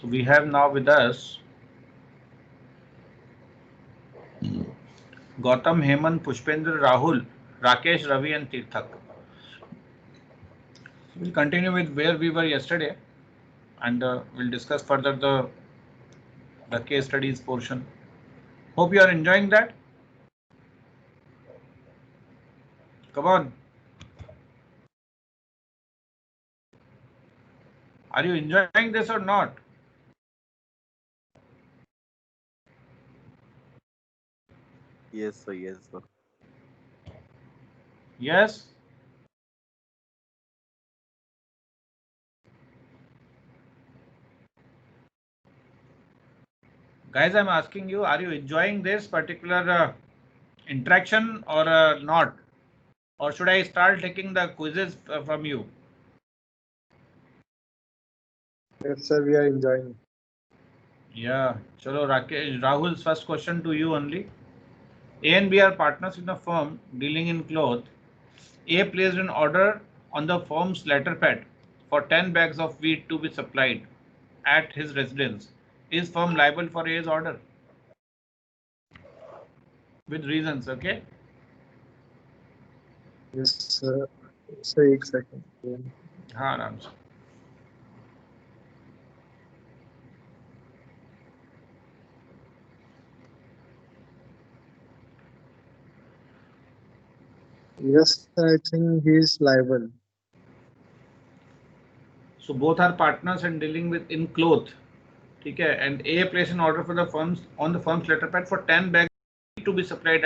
So we have now with us Gautam, Hemant, Pushpendra, Rahul, Rakesh, Ravi and Tirthak. We'll continue with where we were yesterday, and we'll discuss further the case studies portion. Hope you are enjoying that. Come on. Are you enjoying this or not? Yes, sir. Yes, sir. Yes. Guys, I'm asking you, are you enjoying this particular interaction or not? Or should I start taking the quizzes from you? Yes, sir, we are enjoying. Yeah. Chalo, Rakesh, Rahul's first question to you only. A and B are partners in a firm dealing in cloth. A placed an order on the firm's letterpad for 10 bags of wheat to be supplied at his residence. Is firm liable for A's order? With reasons, okay? Yes, sir. So, एक second. हाँ आराम से. Yes, I think he is liable. So both are partners and dealing with in cloth. Okay, and A placed an order for the firms on the firm's letterpad for 10 bags to be supplied.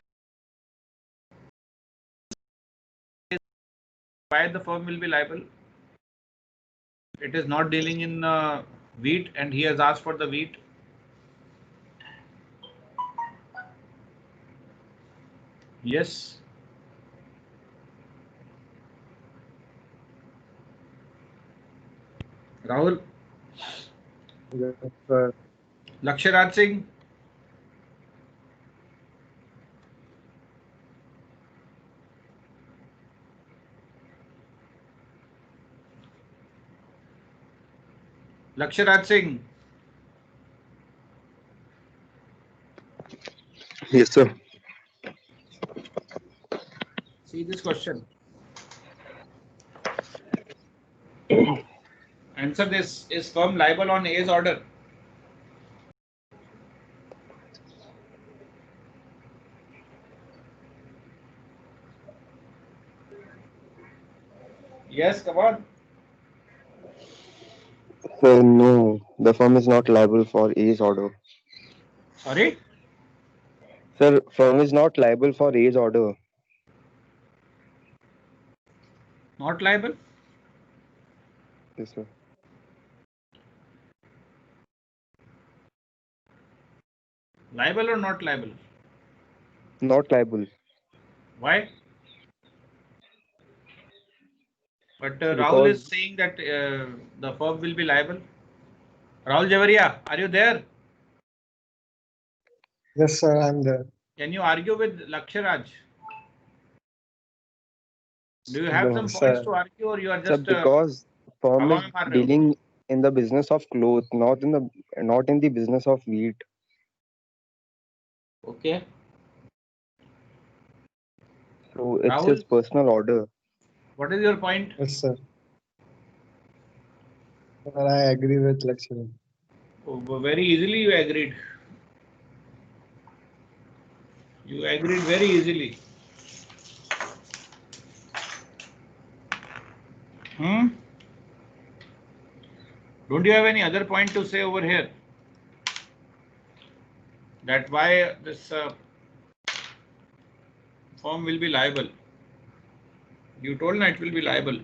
Why the firm will be liable? It is not dealing in wheat, and he has asked for the wheat. Yes. Rahul. Yes, sir. Laksharaj Singh. Laksharaj Singh. Yes, sir. See this question. Answer this. Is firm liable on A's order? Yes, come on. Sir, no, the firm is not liable for A's order. Sorry? Sir, firm is not liable for A's order. Not liable? Yes, sir. Liable or not liable? Not liable. Why? But Rahul is Because saying that the firm will be liable. Rahul Javaria, are you there? Yes, sir, I'm there. Can you argue with Laksharaj? Do you have No, some points sir. to argue, or you are sir, just because firm हवा is में मार रहे हो? dealing in the business of clothes, not in the business of wheat. Okay. So it's Rahul, his personal order. what is your point? Yes, sir. Sir, I agree with lecturer. Oh, very easily you agreed. You agreed very easily. Don't you have any other point to say over here? That why this firm will be liable? You told me it will be liable.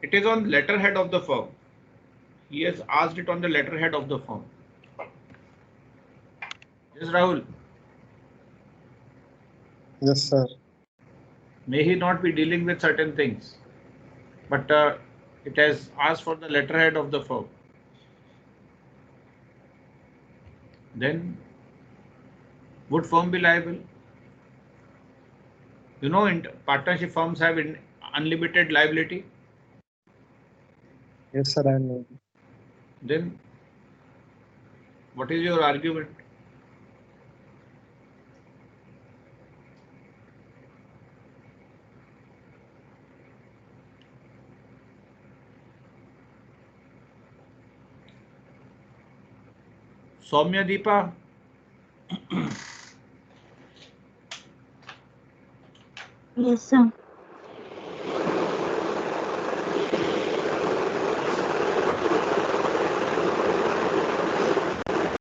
It is on letterhead of the firm. He has asked it on the letterhead of the firm. Yes, Rahul. Yes, sir. May he not be dealing with certain things, but it has asked for the letterhead of the firm. Then would firm be liable? You know, partnership firms have unlimited liability. Yes, sir, I know. Then, what is your argument? Soumya Deepa, Yes, sir.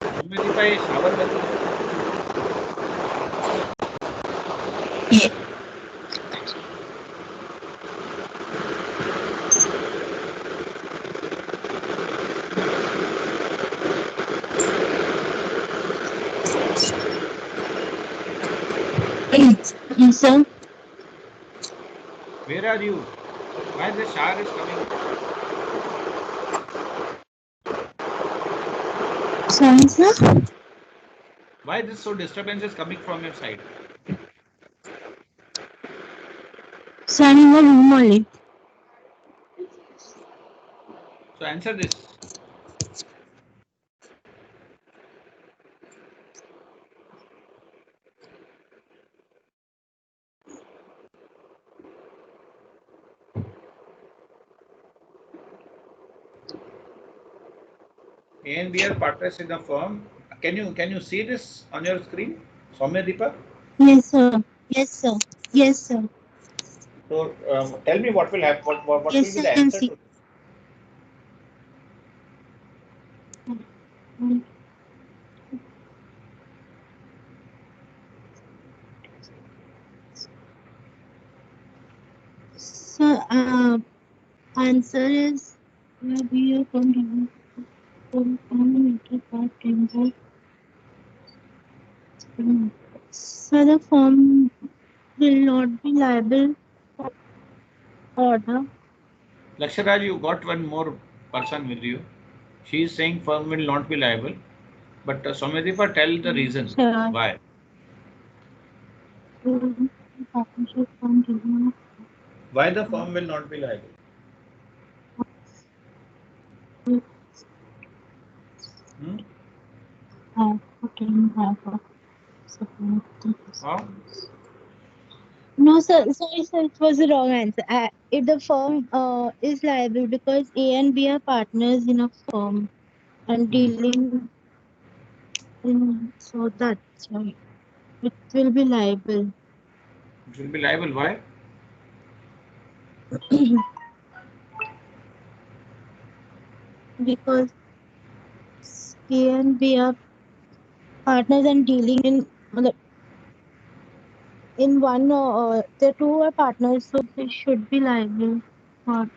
Soumya Deepa is shower करती है. Yes, sir. Where are you? Why the shower is coming? Sorry, sir. Why this so disturbance is coming from your side? Sir, I'm in the room only. So answer this. A and B are partners in a firm. Can you see this on your screen, Soumya Deepa? Yes, sir. Yes, sir. Yes, sir. So tell me what will happen. What Yes, will be sir, the I can answer see. to this? Sir, answer is we are from so the firm will not be liable for order. Laksharaj, you got one more person with you. She is saying firm will not be liable. But Soumya Deepa, tell the reason Sure. why. Partnership firm will Why the firm will not be liable? not have a support. Huh? No, sir. Sorry, sir. It was the wrong answer. If the firm is liable because A and B are partners in a firm and dealing in, so that's why it will be liable. It will be liable. Why? Because A and B are partners and dealing in one. The two are partners, so they should be liable for.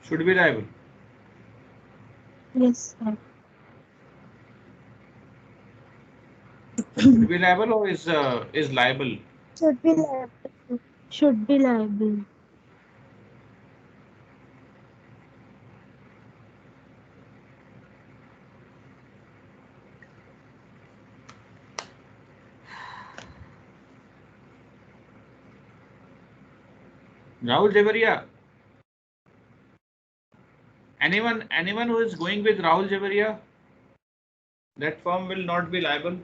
Should be liable. Yes, sir. Should be liable or is liable? Should be liable. Should be liable. Rahul Javaria. Anyone who is going with Rahul Javaria, that firm will not be liable.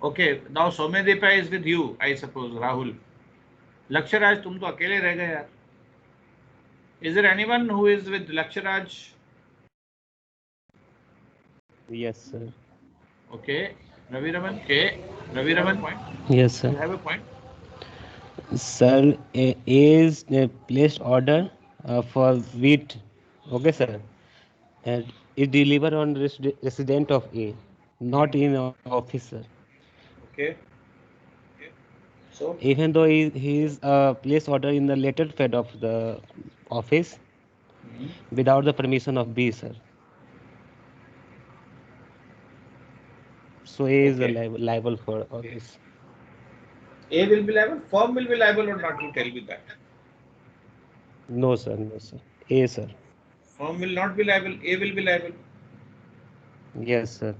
Okay, now Soumya Deepa is with you, I suppose, Rahul. Laksharaj, तुम तो अकेले रह गए यार. Is there anyone who is with Laksharaj? Yes, sir. Okay, Ravi Raman. Okay, Ravi Raman. Point. Yes, sir. You have a point. Sir, A is placed order for wheat. Okay, sir. And it delivered on resident of A, not in office, sir. Okay. So Even though he is placed order in the later fed of the office without the permission of B, sir. So A is Okay. liable for all this. A will be liable. Firm will be liable or not? You tell me that. No, sir. No, sir. A, sir. Firm will not be liable. A will be liable. Yes, sir.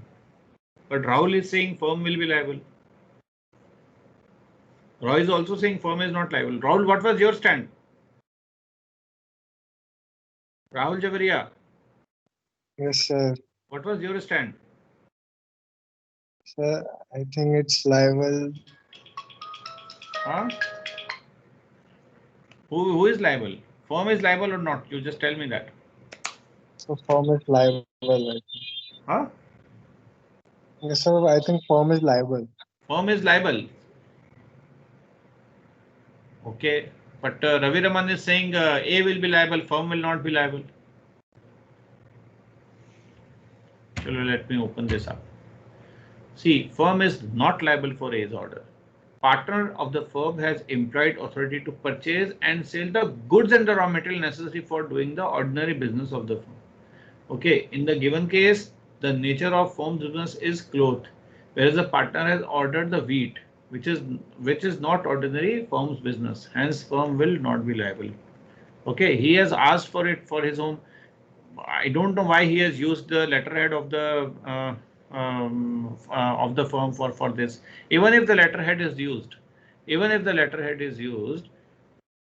But Rahul is saying firm will be liable. Roy is also saying firm is not liable. Rahul, what was your stand? Rahul Javaria, Yes, sir. what was your stand? Sir, I think it's liable. Huh? Who is liable? Firm is liable or not? You just tell me that. So firm is liable. I think. Huh? Yes, sir. I think firm is liable. Firm is liable. Okay. But Ravi Raman is saying A will be liable, firm will not be liable. So let me open this up. See, firm is not liable for A's order. Partner of the firm has implied authority to purchase and sell the goods and the raw material necessary for doing the ordinary business of the firm. Okay, in the given case, the nature of firm's business is cloth, whereas the partner has ordered the wheat, which is not ordinary firm's business. Hence, firm will not be liable. Okay, he has asked for it for his own. I don't know why he has used the letterhead of the firm for this. Even if the letterhead is used,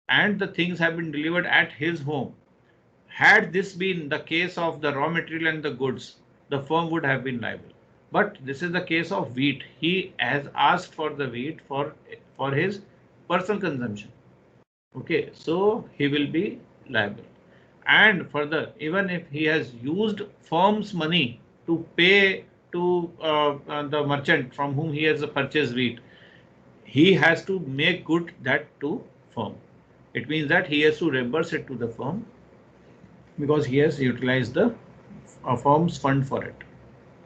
and the things have been delivered at his home, had this been the case of the raw material and the goods, the firm would have been liable. But this is the case of wheat. He has asked for the wheat for his personal consumption. Okay, so he will be liable. And further, even if he has used firm's money to pay to the merchant from whom he has purchased wheat, he has to make good that to firm. It means that he has to reimburse it to the firm because he has utilized the firm's fund for it.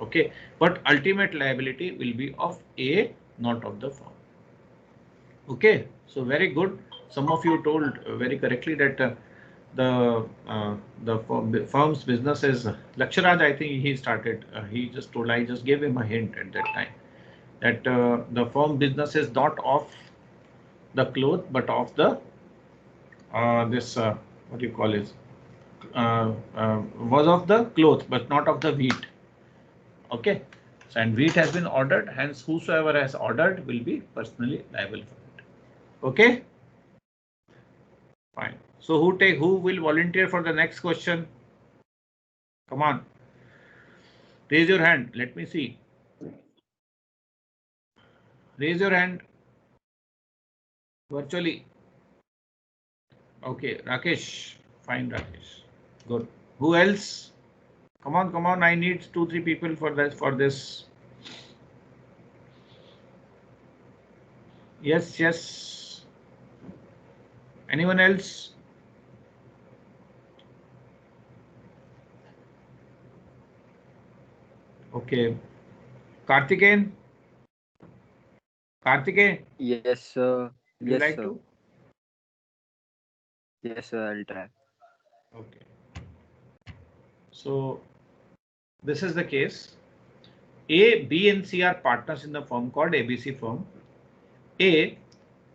Okay, but ultimate liability will be of A, not of the firm. Okay, so very good. Some of you told very correctly that the firm's business is Laksharaj. I think he started. He just told. I just gave him a hint at that time that the firm business is not of the cloth, but of the this what do you call it? Was of the cloth, but not of the wheat. Okay, so and wheat has been ordered. Hence, whosoever has ordered will be personally liable for it. Okay. Fine. So who will volunteer for the next question? Come on. Raise your hand. Let me see. Raise your hand. Virtually. Okay, Rakesh. Fine, Rakesh. Good. Who else? Come on, come on. I need 2-3 people for this. Yes, yes. Anyone else? Okay. Karthikeyan? Karthikeyan, Yes, sir. would you Yes, like sir. to? Yes, sir. I'll try. Okay. So this is the case. A, B, and C are partners in the firm called ABC firm. A,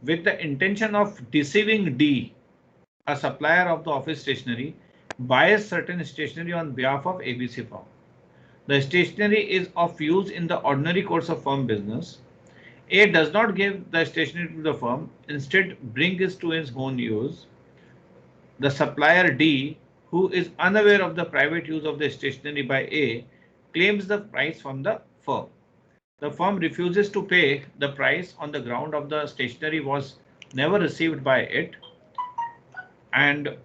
with the intention of deceiving D, a supplier of the office stationery, buys certain stationery on behalf of ABC firm. The stationery is of use in the ordinary course of firm business. A does not give the stationery to the firm, instead brings it to his own use. The supplier D, who is unaware of the private use of the stationery by A, claims the price from the firm. The firm refuses to pay the price on the ground of the stationery was never received by it and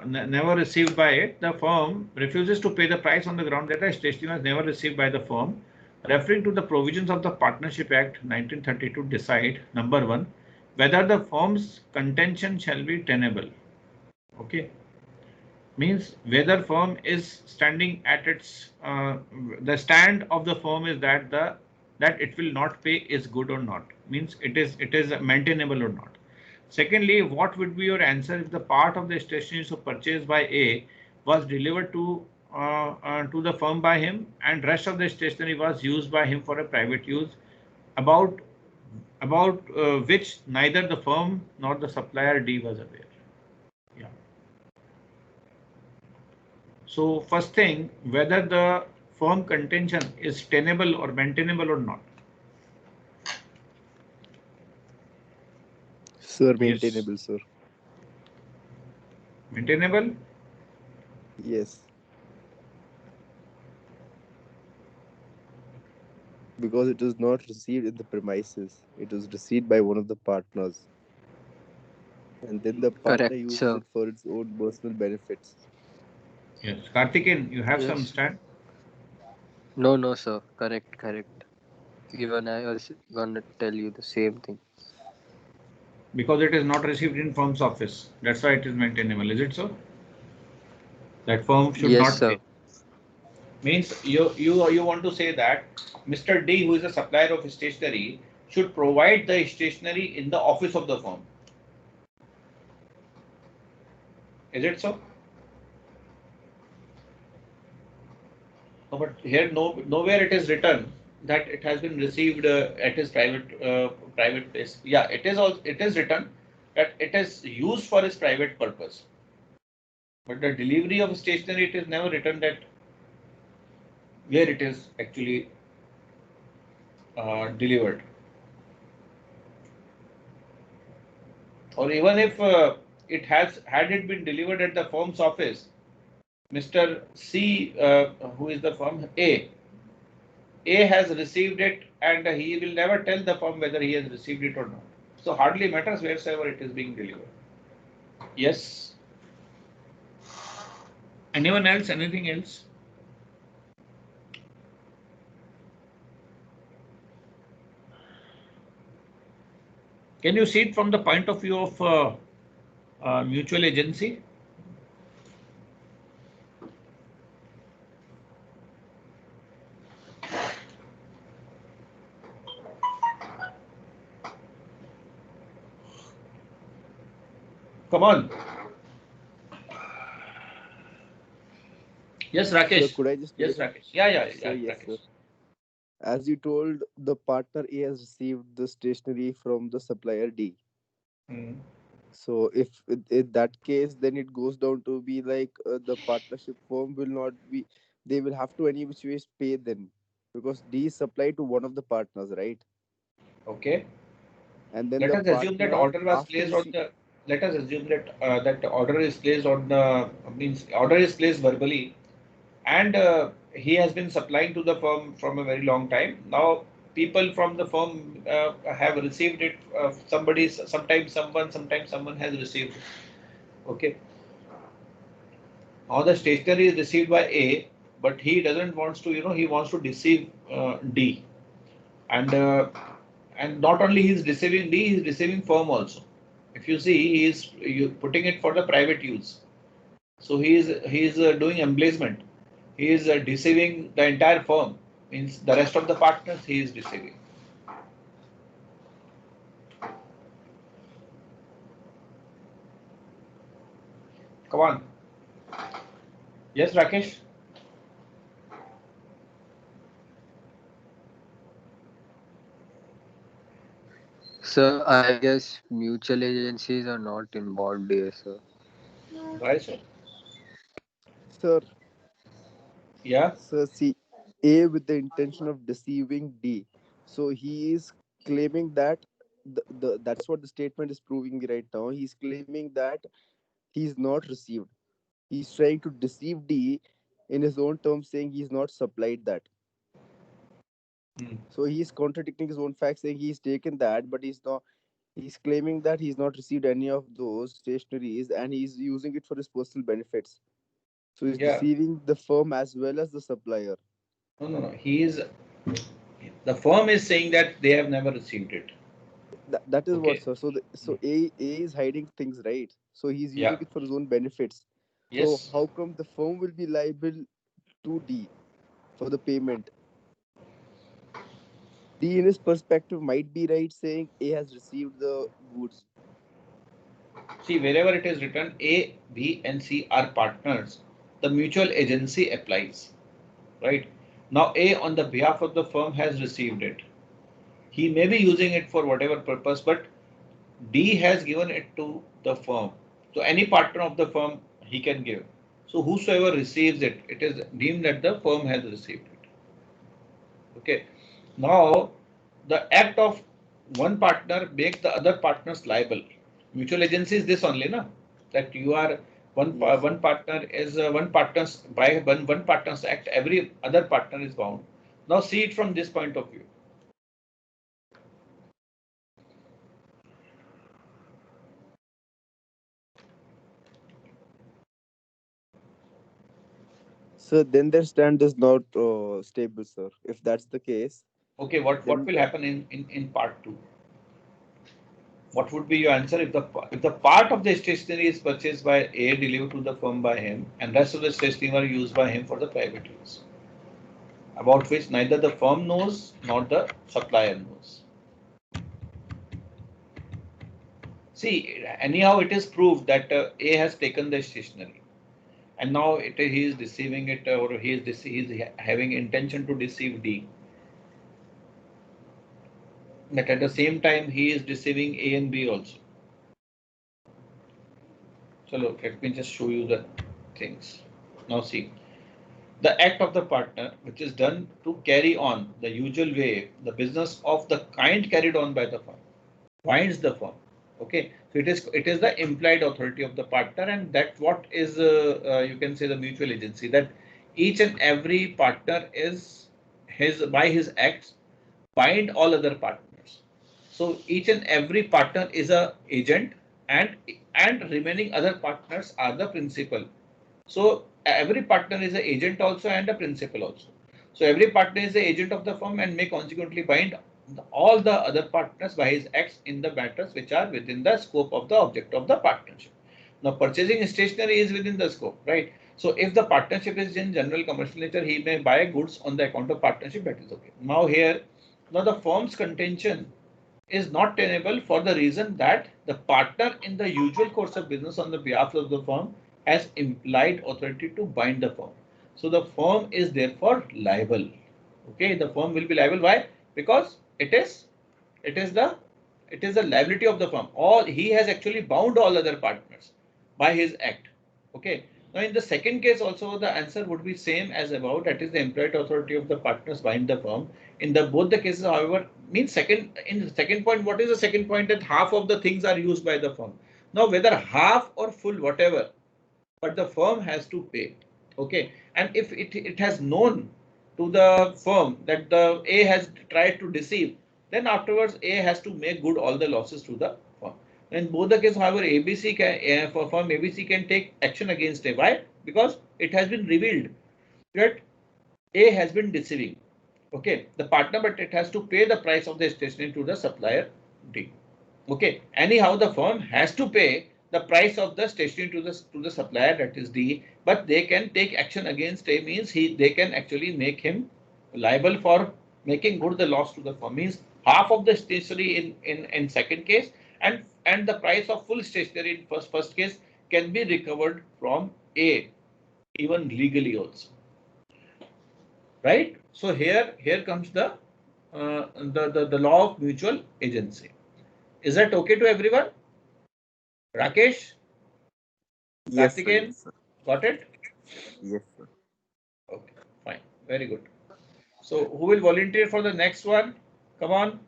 never received by it. The firm refuses to pay the price on the ground that the stationery was never received by the firm. Referring to the provisions of the Partnership Act 1932, decide number 1 whether the firm's contention shall be tenable. Okay, means whether firm is standing at its the stand of the firm is that that it will not pay is good or not, means it is maintainable or not. Secondly, what would be your answer if the part of the stationery so purchased by A was delivered to the firm by him and rest of the stationery was used by him for a private use about which neither the firm nor the supplier D was aware. Yeah. So first thing, whether the firm contention is tenable or maintainable or not? Sir, Yes. maintainable, sir. Maintainable? Yes. Because it was not received in the premises. It was received by one of the partners. And then the partner Correct, uses sir. it for its own personal benefits. Yes. Karthikeyan, you have some Yes. stand? No, sir. Correct. Even I was gonna tell you the same thing. Because it is not received in firm's office. That's why it is maintainable. Is it so? That firm should Yes, not sir. pay. Means you want to say that Mr. D, who is a supplier of stationery, should provide the stationery in the office of the firm. Is it so? No, but here nowhere it is written that it has been received at his private place. Yeah, it is written that it is used for his private purpose. But the delivery of stationery, it is never written that where it is actually delivered. Or even if had it been delivered at the firm's office, Mr. C, who is the firm A has received it, and he will never tell the firm whether he has received it or not. So hardly matters wheresoever it is being delivered. Yes. Anyone else? Anything else? Can you see it from the point of view of mutual agency? Come on. Yes, Rakesh. Sir, could I just Yes, make a... Rakesh. Yeah, Sir, yes, Rakesh. sir. As you told, the partner A has received the stationery from the supplier D. Hmm. So if in that case, then it goes down to be like the partnership firm will not be, they will have to any which ways pay then, because D is supplied to one of the partners, right? Okay. And then Let the us assume that partner order was after placed on receive... the. Let us assume that that order is placed on the means order is placed verbally, and he has been supplying to the firm from a very long time. Now people from the firm have received it. Sometimes someone has received it. Okay. Now the stationery is received by A, but he doesn't wants to, he wants to deceive D, and not only he is deceiving D, he is deceiving firm also. If you see, he is putting it for the private use. So he is doing embezzlement. He is deceiving the entire firm. Means the rest of the partners he is deceiving. Come on. Yes, Rakesh. Sir, I guess mutual agencies are not involved here, sir. Right, sir. Sir, Yeah. sir, see, A with the intention of deceiving D. So he is claiming that that's what the statement is proving me right now. He's claiming that he's not received. He's trying to deceive D in his own terms, saying he's not supplied that. Hmm. So he's contradicting his own facts, saying he's taken that, but he's not. He's claiming that he's not received any of those stationaries and he's using it for his personal benefits. So he's Yeah. deceiving the firm as well as the supplier. No. He is. The firm is saying that they have never received it. That is what, Okay. sir. So A is hiding things, right? So he's using Yeah. it for his own benefits. So Yes. how come the firm will be liable to D for the payment? D in his perspective might be right, saying A has received the goods. See, wherever it is written A, B, and C are partners, the mutual agency applies. Right? Now A on the behalf of the firm has received it. He may be using it for whatever purpose, but D has given it to the firm. So any partner of the firm he can give. So whosoever receives it, it is deemed that the firm has received it. Okay. Now, the act of one partner makes the other partners liable. Mutual agency is this only, na? That you are one partner is one partner's by one partner's act, every other partner is bound. Now see it from this point of view. So then their stand is not stable, sir. If that's the case, Okay, what then will happen in part two? What would be your answer if the part of the stationery is purchased by A, delivered to the firm by him, and rest of the stationery are used by him for the private use, about which neither the firm knows nor the supplier knows. See, anyhow, it is proved that A has taken the stationery, and now he is deceiving it, or he is having intention to deceive D. But at the same time, he is deceiving A and B also. So look, let me just show you the things. Now see, the act of the partner, which is done to carry on the usual way the business of the kind carried on by the firm, binds the firm. Okay, so it is the implied authority of the partner, and that what is you can say the mutual agency, that each and every partner is by his acts bind all other partners. So each and every partner is a agent, and remaining other partners are the principal. So every partner is an agent also and a principal also. So every partner is the agent of the firm and may consequently bind all the other partners by his acts in the matters which are within the scope of the object of the partnership. Now purchasing stationery is within the scope, right? So if the partnership is in general commercial nature, he may buy goods on the account of partnership, that is okay. Now the firm's contention is not tenable for the reason that the partner in the usual course of business on the behalf of the firm has implied authority to bind the firm. So the firm is therefore liable. Okay, the firm will be liable. Why? Because it is the liability of the firm. All he has actually bound all other partners by his act. Okay. Now in the second case also the answer would be same as above, that is the implied authority of the partners bind the firm. In the both the cases, however, means in the second point, what is the second point? That half of the things are used by the firm. Now whether half or full, whatever, but the firm has to pay. Okay, and if it has known to the firm that the A has tried to deceive, then afterwards A has to make good all the losses to the firm. In both the cases, however, ABC can for firm ABC can take action against A. Why? Because it has been revealed that A has been deceiving. Okay, the partner, but it has to pay the price of the stationery to the supplier D. Okay, anyhow, the firm has to pay the price of the stationery to the supplier, that is D, but they can take action against A, means they can actually make him liable for making good the loss to the firm, means half of the stationery in second case, and the price of full stationery in first case can be recovered from A, even legally also. Right? So here comes the law of mutual agency. Is that okay to everyone? Rakesh, yes, sir. Karthikeyan, Yes, sir. got it? Yes, sir. Okay, fine, very good. So who will volunteer for the next one? Come on.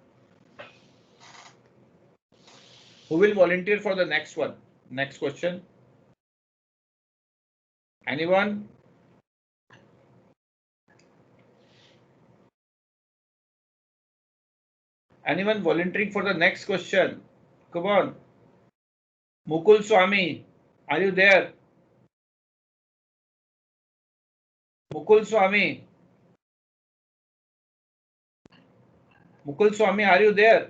Who will volunteer for the next one? Next question. Anyone? Anyone volunteering for the next question? Come on. Mukul Swami, are you there? Mukul Swami. Mukul Swami, are you there?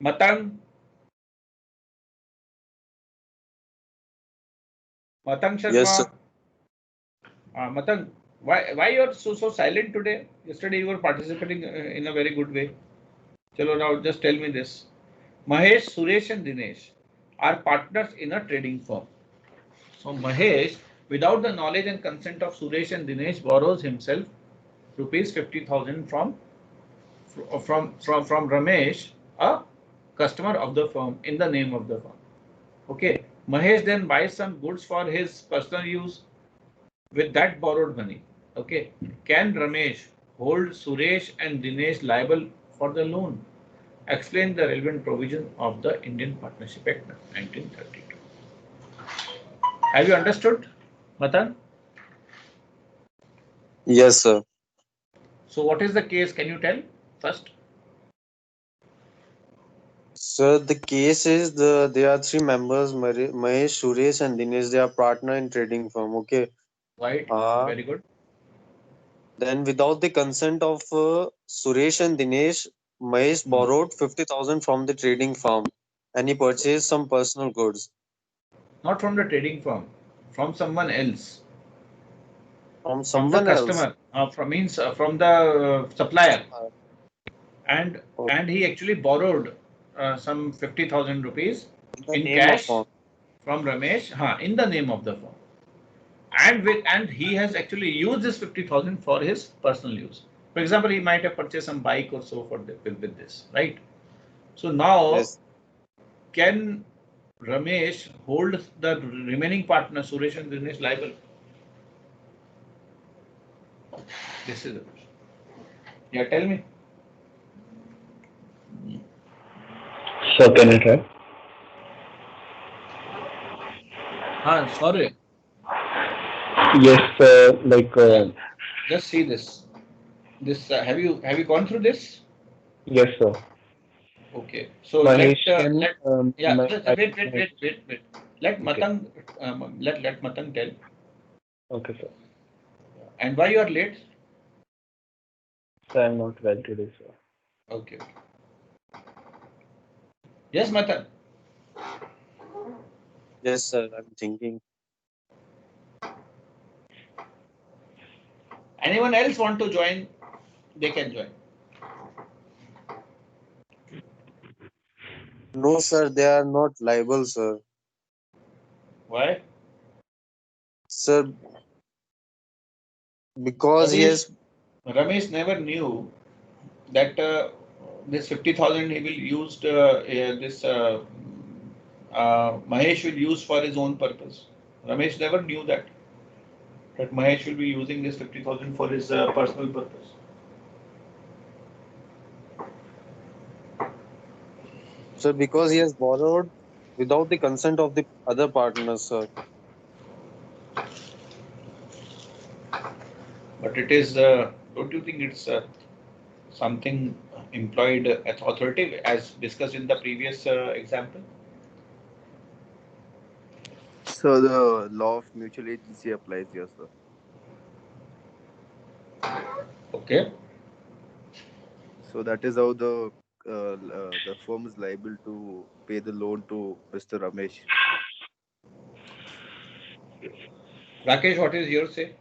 Matang? Matang Sharma? Yes, sir. Matang, why you are so silent today? Yesterday you were participating in a very good way. Chalo, now just tell me this. Mahesh, Suresh and Dinesh are partners in a trading firm. So Mahesh, without the knowledge and consent of Suresh and Dinesh, borrows himself rupees 50,000 from from Ramesh, a customer of the firm, in the name of the firm. Okay. Mahesh then buys some goods for his personal use with that borrowed money. Okay. Can Ramesh hold Suresh and Dinesh liable for the loan? Explain the relevant provision of the Indian Partnership Act 1932. Have you understood, Matan? Yes, sir. So what is the case? Can you tell first? Sir, the case is there are three members, Mahesh, Suresh, and Dinesh. They are partner in trading firm. Okay. Right. Uh, Very good. then without the consent of Suresh and Dinesh, Mahesh Hmm. borrowed 50,000 from the trading firm, and he purchased some personal goods Not from the trading firm, from someone else, from from the someone else. customer, from the supplier, Supplier. and Okay. and he actually borrowed some 50,000 rupees In the in name of cash firm. from Ramesh, in the name of the firm, and he has actually used this 50,000 for his personal use. For example, he might have purchased some bike or so with this, right? So now, Yes. can Ramesh hold the remaining partner Suresh and Dinesh liable? This is the question. Yeah, tell me. So can I try? Sorry. Yes, like Just see this. This have you gone through this? yes, sir. Okay. So Mahesh can my I wait. Let okay, Matang let Matang tell. okay, sir. And why you are late? So I'm not well today, sir. Okay. Yes, Matang. Yes, sir. I'm thinking. Anyone else want to join? They can join. No, sir. They are not liable, sir. Why? Sir, because he Ramesh has. Ramesh never knew that this 50,000 he will use this Mahesh will use for his own purpose. Ramesh never knew that Mahesh will be using this 50,000 for his personal purpose. Sir, because he has borrowed without the consent of the other partners, sir. But it is, don't you think it's something employed authoritative as discussed in the previous example? So the law of mutual agency applies here, sir. Okay. So that is how the firm is liable to pay the loan to Mr. Ramesh. Rakesh, what is your say?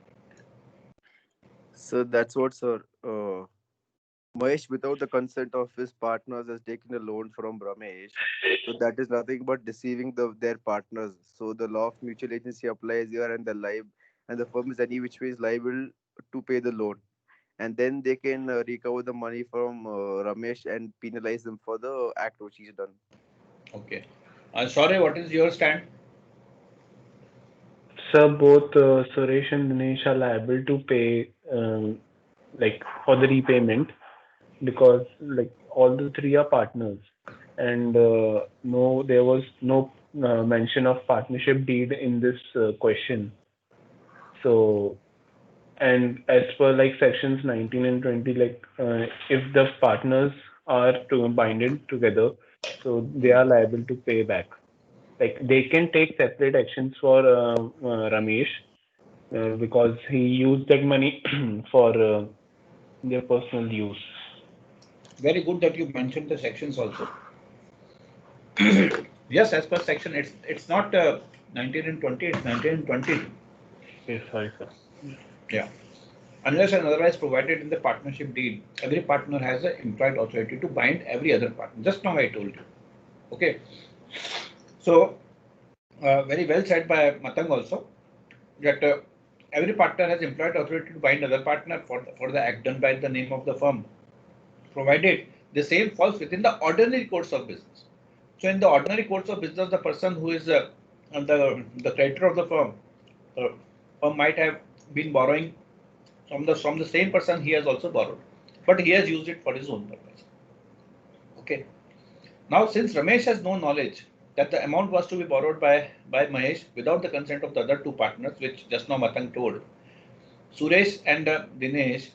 So that's what, sir. Mahesh, without the consent of his partners, has taken a loan from Ramesh. So that is nothing but deceiving their partners. So the law of mutual agency applies here, and the firm is any which way is liable to pay the loan, and then they can recover the money from Ramesh and penalize him for the act which he's done. Okay. Sorry, what is your stand? Sir, both Suresh and Dinesh are liable to pay like for the repayment because like all the three are partners and no there was no mention of partnership deed in this question. So and as per like sections 19 and 20, like if the partners are to binded together, so they are liable to pay back. Like they can take separate actions for Ramesh because he used that money for their personal use. Very good that you mentioned the sections also. Yes, as per section, it's not 19 and 20, it's 19 and 20. Okay, sorry, sir. Yeah. Unless and otherwise provided in the partnership deed, every partner has the implied authority to bind every other partner. Just now I told you. Okay. So, very well said by Matang also that every partner has implied authority to bind other partner for the act done by the name of the firm. provided the same falls within the ordinary course of business. So in the ordinary course of business, the person who is the creditor of the firm might have been borrowing from the same person he has also borrowed, but he has used it for his own purpose. Okay. Now, since Ramesh has no knowledge that the amount was to be borrowed by Mahesh without the consent of the other two partners, which just now Matang told, Suresh and Dinesh,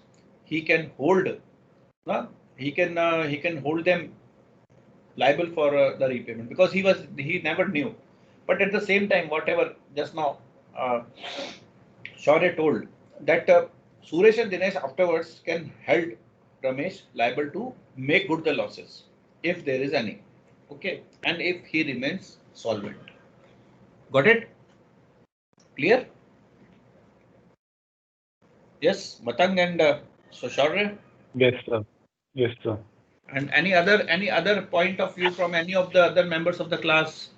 he can hold, he can hold them liable for the repayment because he never knew. But at the same time, whatever just now Shaurya told that Suresh and Dinesh afterwards can held Ramesh liable to make good the losses if there is any. Okay, and if he remains solvent. Got it? Clear? Yes, Matang and so Shaurya. Yes, sir. Yes, sir. And any other point of view from any of the other members of the class?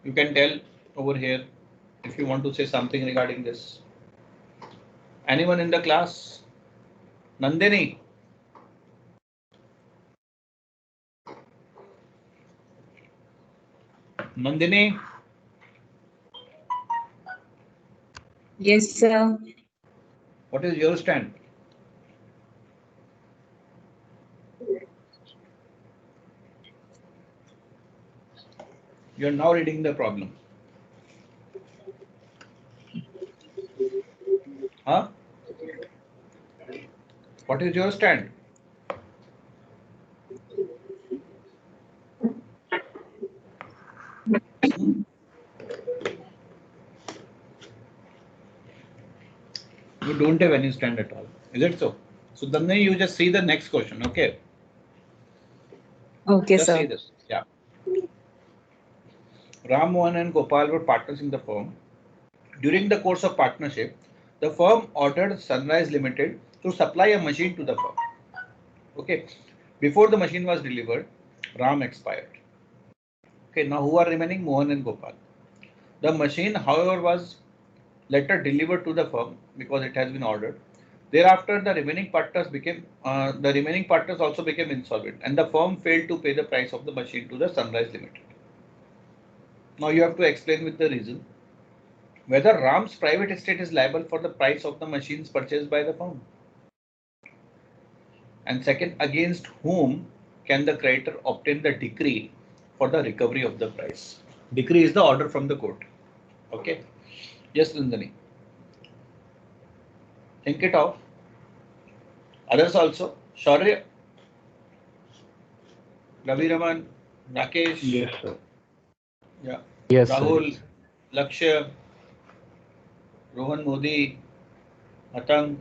You can tell over here if you want to say something regarding this. Anyone in the class? Nandini? Nandini? Yes, sir. What is your stand? You are now reading the problem. Huh? What is your stand? You don't have any stand at all. Is it so? So then you just see the next question, okay? Okay, Just see sir. this. Yeah. Ram Mohan and Gopal were partners in the firm. During the course of partnership, the firm ordered Sunrise Limited to supply a machine to the firm. Okay. Before the machine was delivered, Ram expired. Okay. Now who are remaining? Mohan and Gopal. The machine, however, was later delivered to the firm because it has been ordered. Thereafter, the remaining partners also became insolvent, and the firm failed to pay the price of the machine to the Sunrise Limited. Now you have to explain with the reason whether Ram's private estate is liable for the price of the machines purchased by the firm. And second, against whom can the creditor obtain the decree for the recovery of the price? Decree is the order from the court. Okay. Yes, Nandini. Think it out. Others also. Shaurya, Ravi Raman, Rakesh. Yes, sir. Yeah. Yes, sir. Rahul, Lakshya, Rohan Modi, Matang.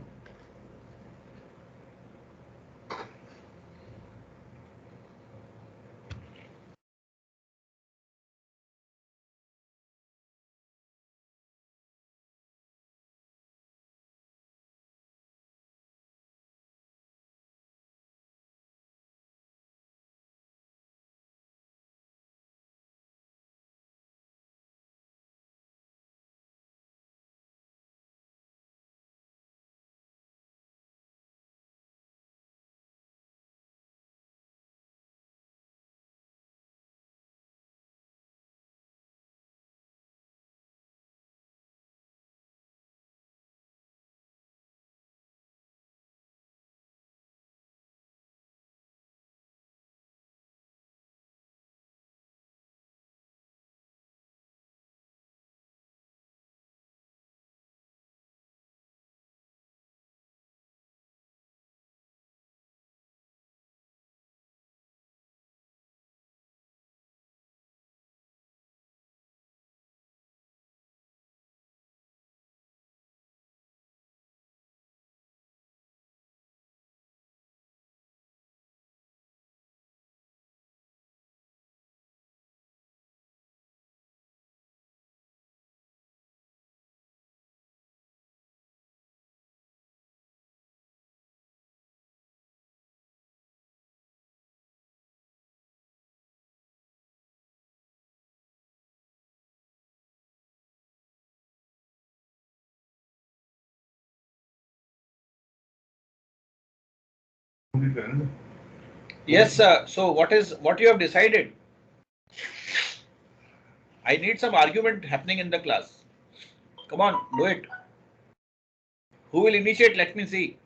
Yes, sir. So what you have decided? I need some argument happening in the class. Come on, do it. Who will initiate? Let me see.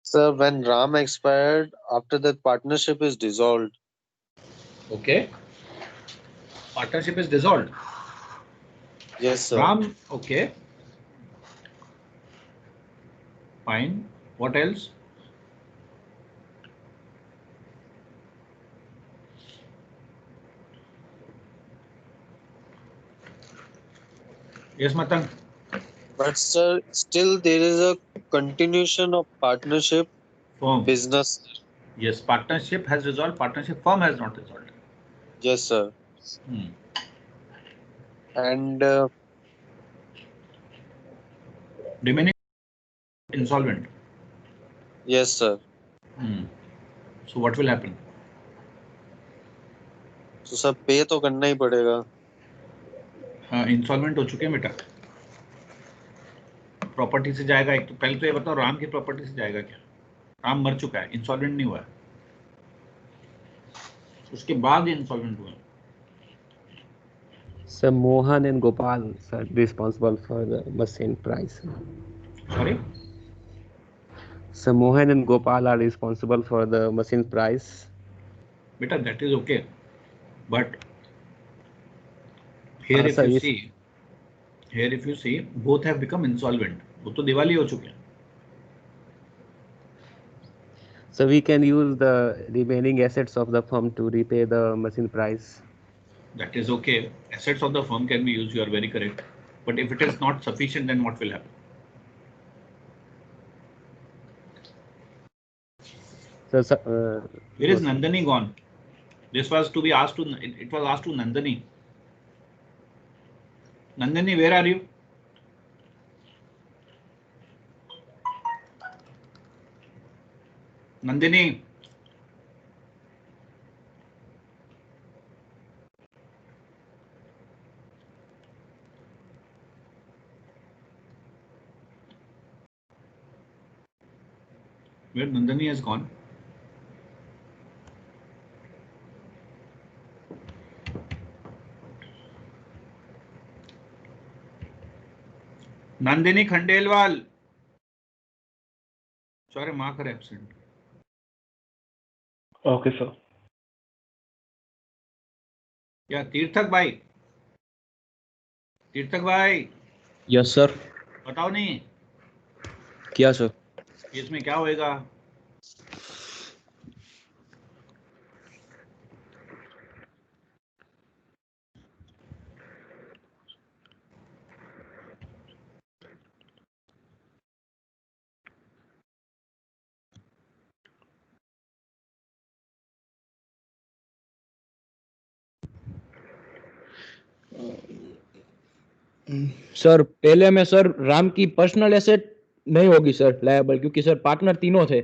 Sir, when Ram expired, after that partnership is dissolved. Okay. Partnership is dissolved. Yes, sir. Ram, okay. Fine. What else? Yes, Matang. But sir, still there is a continuation of partnership Firm. business. Yes, partnership has resolved. Partnership firm has not resolved. Yes, sir. Hmm. And Remaining insolvent. yes, sir. Hmm. So what will happen? तो sir पे तो करना ही पड़ेगा. हाँ, insolvent हो चुके हैं बेटा. प्रॉपर्टी से जाएगा एक तो. पहले तो ये बताओ राम की प्रॉपर्टी से जाएगा क्या? राम मर चुका है, इंसॉल्वेंट नहीं हुआ है. उसके बाद ये इंसॉल्वेंट हुआ है. Sir, Mohan and Gopal are responsible for the machine price. Sorry? So Mohan and Gopal are responsible for the machine price. Beta, that is okay. But here if sir, you see, both have become insolvent. वो तो दिवाली हो चुके हैं. So we can use the remaining assets of the firm to repay the machine price. That is okay. Assets of the firm can be used. You are very correct. But if it is not sufficient, then what will happen? So, where is Nandini gone? This was to be asked to. It was asked to Nandini. Nandini, where are you? Nandini. Where Nandini has gone? Nandini Khandelwal. Sorry, mark her absent. Okay, sir. Yeah, Tirthak bhai. तीर्थक भाई. Yes sir. बताओ नहीं क्या sir? इसमें क्या होएगा? Sir पहले में sir Ram की पर्सनल एसेट नहीं होगी सर लायबल, क्योंकि सर पार्टनर तीनों थे.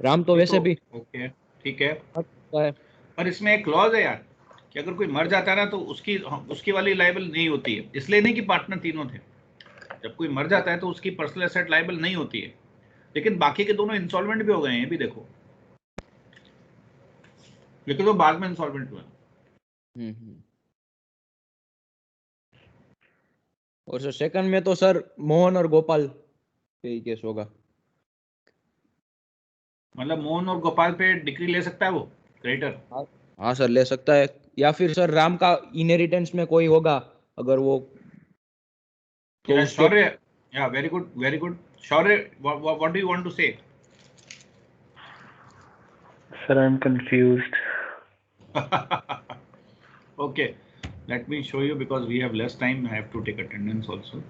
राम तो वैसे भी ओके ठीक है. है. पर इसमें एक क्लॉज है यार कि अगर कोई मर जाता है ना तो उसकी वाली लायबल नहीं होती है. इसलिए नहीं कि पार्टनर तीनों थे. जब कोई मर जाता है तो उसकी पर्सनल एसेट लायबल नहीं होती है. लेकिन बाकी के दोनों इंसॉल्वेंट भी हो गए हैं, ये भी देखो. लेकिन वो बाद में इंसॉल्वेंट हुए. और सर सेकंड में तो सर मोहन और गोपाल पे ही केस होगा. मतलब मोहन और गोपाल पे डिक्री ले सकता है वो. क्रेडिटर। हाँ सर ले सकता है, या फिर सर राम का इनहेरिटेंस में कोई होगा अगर वो तो Yeah, उसके Shaurya. Yeah, very good, very good. Shaurya, what do you want to say? Sir, I'm confused. Okay, let me show you because we have less time. I have to take attendance also.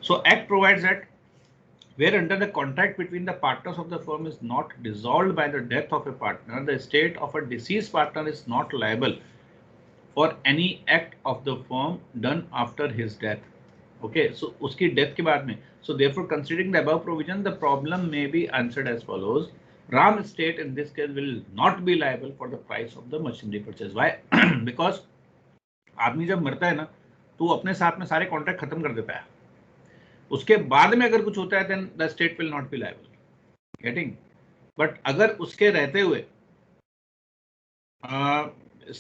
So Act provides that where under the contract between the partners of the firm is not dissolved by the death of a partner, the estate of a deceased partner is not liable for any act of the firm done after his death. Okay, so uski death ke baad mein. So therefore, considering the above provision, the problem may be answered as follows. Ram estate in this case will not be liable for the price of the machinery purchase. Why? Because आदमी जब मरता है ना तो वो अपने साथ में सारे कॉन्ट्रैक्ट खत्म कर देता है, उसके बाद में अगर कुछ होता है then the state will not be liable, getting. But अगर उसके रहते हुए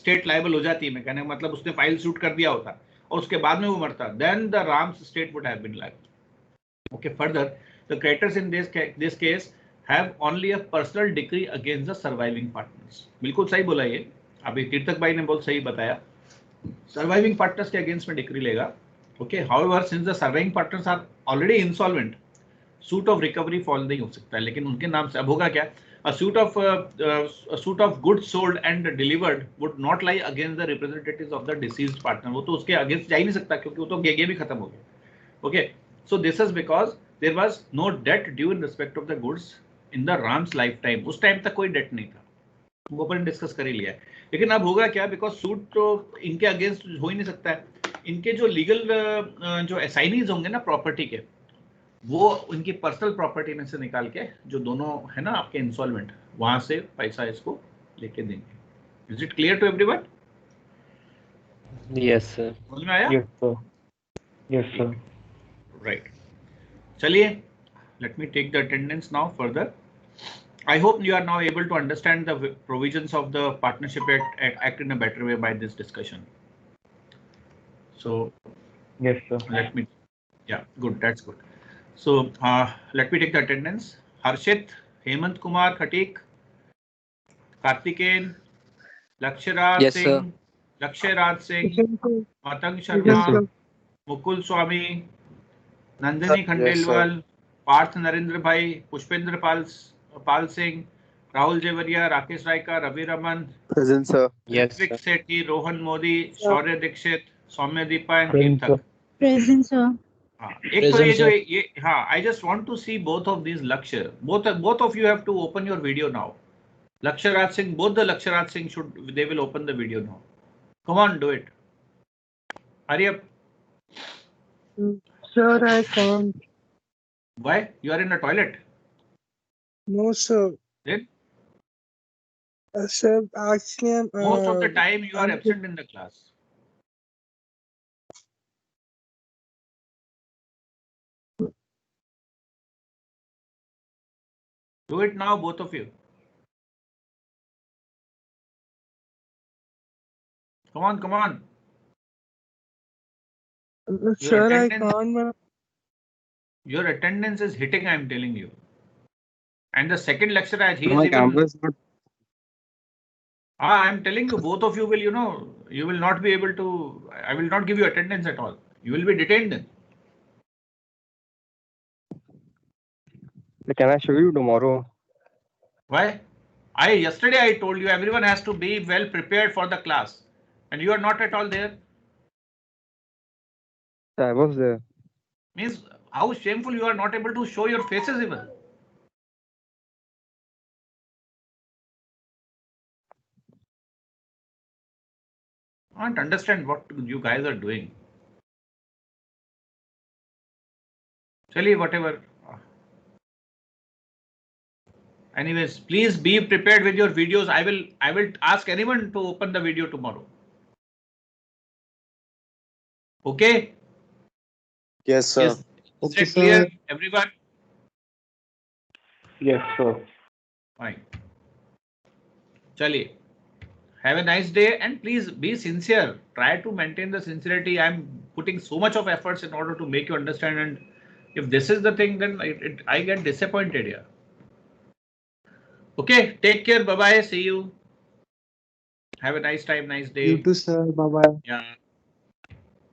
स्टेट लायबल हो जाती है, मैं कहने का मतलब उसने फाइल शूट कर दिया होता और उसके बाद में वो मरता, then the Ram's state would have been liable. Okay, further the creditors in this case have only a personal decree against the surviving partners. बिल्कुल सही बोला ये, अभी तीर्थक भाई ने बहुत सही बताया, सर्वाइविंग पार्टनर्स के अगेंस्ट में डिक्री लेगा। Okay, however since the surviving partners are already insolvent, suit of recovery fall नहीं हो सकता है, लेकिन उनके नाम से अब होगा क्या, a suit of goods sold and delivered would not lie against the representatives of the deceased partner। वो तो उसके अगेंस्ट जा ही नहीं सकता क्योंकि वो तो गेगे भी खत्म हो गया। Okay, so this is because there was no debt due in respect of the goods in the Ram's lifetime. उस टाइम तक कोई डेट नहीं था, वो अपन डिस्कस कर ही लिया है। लेकिन अब होगा क्या, बिकॉज सूट तो इनके अगेंस्ट हो ही नहीं सकता है, इनके जो लीगल जो असाइनीज होंगे ना प्रॉपर्टी के, वो उनकी पर्सनल प्रॉपर्टी में से निकाल के जो दोनों है ना आपके इंसॉल्वेंट, वहां से पैसा इसको लेके देंगे। Is it clear to everyone? Yes sir. समझ में आया? Yes, sir. Yes, sir. Right, चलिए, let me take the attendance now further. I hope you are now able to understand the provisions of the Partnership Act in a better way by this discussion. So, Yes, sir. let me, yeah, good, that's good. So, let me take the attendance. Harshit, Hemant Kumar Khatik, Kartikeyan, Laksharaj Yes, sir. Singh, Laksharaj Singh, Matang Sharma, Mukul Swami, Nandini Khandelwal, Parth Narendra Bhai, Pushpendra Pal Singh, Rahul Jevaria, Rakesh Raika, Ravi Raman, Present, sir. Yes, Ritvik sir. Sethi, Rohan Modi, Shaurya Dixit, Soumya Deepa and Present, Kirtak। Present, sir. हाँ, एक तो ये जो ये, हाँ, I just want to see both of these Lakshya. Both of you have to open your video now. Laksharaj Singh, both the Laksharaj Singh they will open the video now. Come on, do it. Hurry up. Sir, I can't. Why? You are in the toilet. No, sir. Then Sir, actually, I'm. most of the time you are I'm- absent in the class. Do it now, both of you. Come on, come on. Sir, I attendance- can't. But Your attendance is hitting, I am telling you. And the second lecturer, he My is even. camera is not. I am telling you, both of you will, you will not be able to. I will not give you attendance at all. You will be detained then. Can I show you tomorrow? Why? Yesterday I told you everyone has to be well prepared for the class, and you are not at all there. I was there. Means how shameful you are not able to show your faces even. I can't understand what you guys are doing. Chali, whatever. Anyways, please be prepared with your videos. I will ask anyone to open the video tomorrow. Okay? Yes, sir. Is it clear, everyone? Yes, sir. Fine. Chaliye. Have a nice day and please be sincere. Try to maintain the sincerity. I'm putting so much of efforts in order to make you understand, and if this is the thing, then I get disappointed here. Okay, take care. Bye bye. See you. Have a nice time, nice day. You too, sir. Bye bye. Yeah.